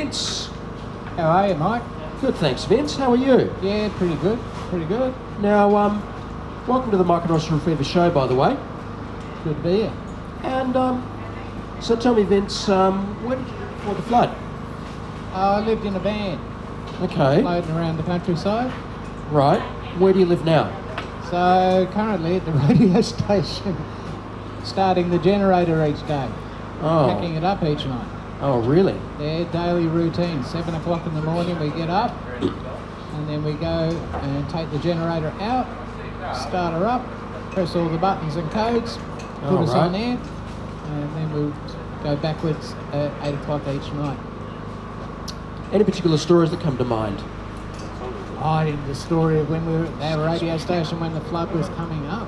Vince. How are you, Mike? Good, thanks, Vince. How are you? Yeah, pretty good. Pretty good. Now, welcome to the Mike and Austral Fever show, by the way. Good to be here. And so tell me, Vince, when did you before the flood? I lived in a van, Okay, floating around the countryside. right. Where do you live now? So currently at the radio station, starting the generator each day, packing it up each night. Oh, really? Their daily routine. 7 o'clock in the morning we get up, and then we go and take the generator out, start her up, press all the buttons and codes, put us on right. air, and then we'll go backwards at 8 o'clock each night. Any particular stories that come to mind? The story of when we were at our radio station when the flood was coming up,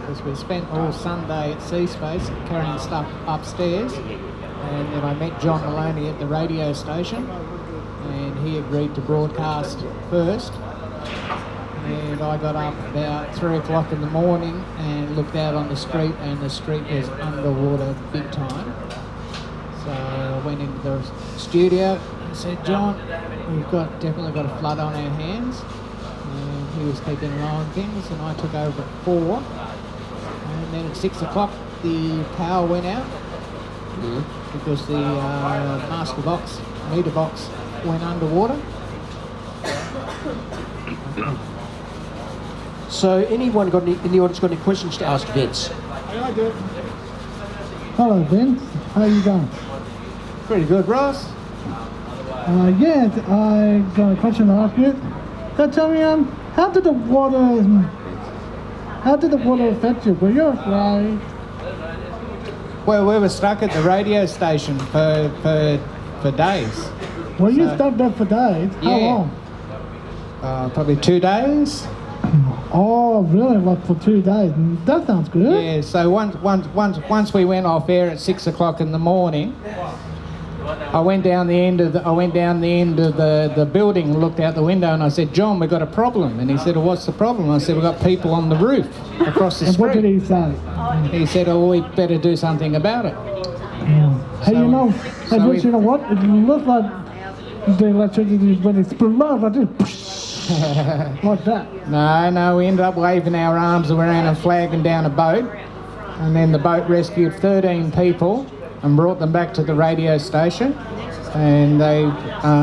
because we spent all Sunday at Seaspace carrying stuff upstairs, and then I met John Maloney at the radio station, and he agreed to broadcast first, and I got up about 3 o'clock in the morning and looked out on the street, and the street was underwater big time. So I went into the studio and said, John, we've definitely got a flood on our hands. And he was keeping an eye on things, and I took over at 4. And then at 6 o'clock the power went out because the meter box went underwater. So anyone in the audience got any questions to ask Vince? Hello, Vince. How are you going? Pretty good, Ross. Yes, I got a question to ask you. So tell me, how did the water affect you? Were you afraid? Well, we were stuck at the radio station for days. Were you stuck there for days? How Yeah. long? Probably 2 days. Oh, really? Like for 2 days? That sounds good. Yeah, so once we went off air at 6 o'clock in the morning, I went down the end of the building and looked out the window, and I said, John, we've got a problem. And he said, well, what's the problem? I said, we've got people on the roof across the And what did street. he say? He said, oh, we better do something about it. Hey, you know what? It looks like the electricity when it's below, like this, like that. No, we ended up waving our arms around and flagging down a boat, and then the boat rescued 13 people and brought them back to the radio station, and they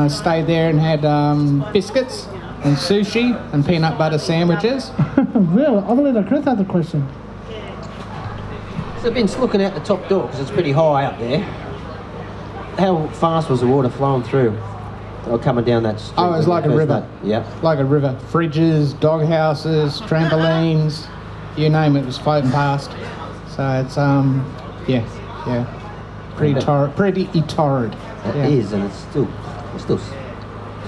stayed there and had biscuits and sushi and peanut butter sandwiches. Really? I believe that Chris has a question. So Vince, looking out the top door, because it's pretty high up there, how fast was the water flowing through or coming down that street? Oh, it was like a river. Yeah. Like a river. Fridges, dog houses, trampolines, you name it was floating past. So it's pretty torrid. It is, and it's still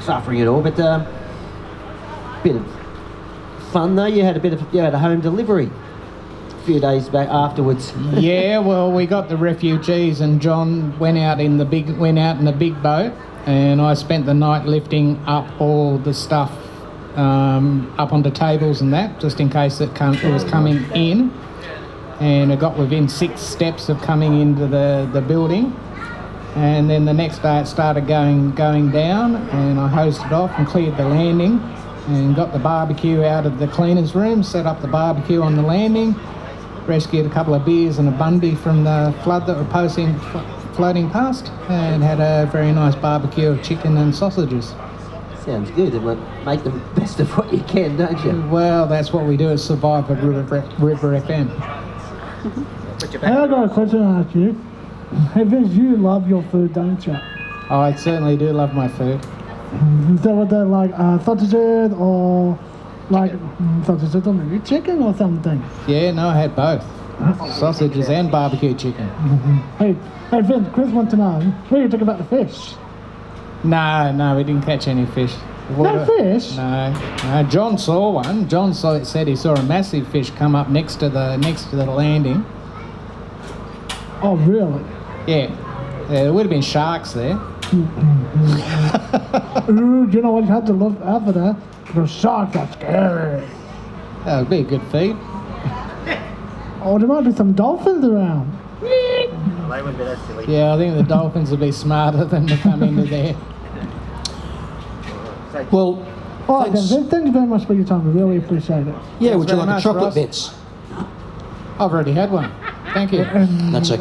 suffering it all, but bit of fun though. You had a home delivery a few days back afterwards. Yeah, well, we got the refugees, and John went out in the big boat, and I spent the night lifting up all the stuff up onto tables and that, just in case it was coming in. And I got within 6 steps of coming into the building, and then the next day it started going down, and I hosed it off and cleared the landing and got the barbecue out of the cleaner's room, set up the barbecue on the landing, rescued a couple of beers and a bundy from the flood that were floating past, and had a very nice barbecue of chicken and sausages. Sounds good. And make the best of what you can, don't you? Well, that's what we do at Survivor River FM. Hey, I got a question to ask you. Hey Vince, you love your food, don't you? Oh, I certainly do love my food. Is that what they're like sausages or like sausages or maybe chicken or something? Yeah, no, I had both. Sausages and barbecue chicken. Hey Vince, Chris wants to know, what do you think about the fish? No, we didn't catch any fish. No fish? No. John saw one. John said he saw a massive fish come up next to the landing. Oh, really? Yeah, there would have been sharks there. Ooh, you know what you have to look out for that? The sharks are scary. That would be a good feed. Oh, there might be some dolphins around. Yeah, I think the dolphins would be smarter than to come into there. Well, All right, thanks. then, Vince, thank you very much for your time. We really appreciate it. Yeah, Thanks would you very like a much, chocolate, Ross. Vince? I've already had one. Thank you. That's okay.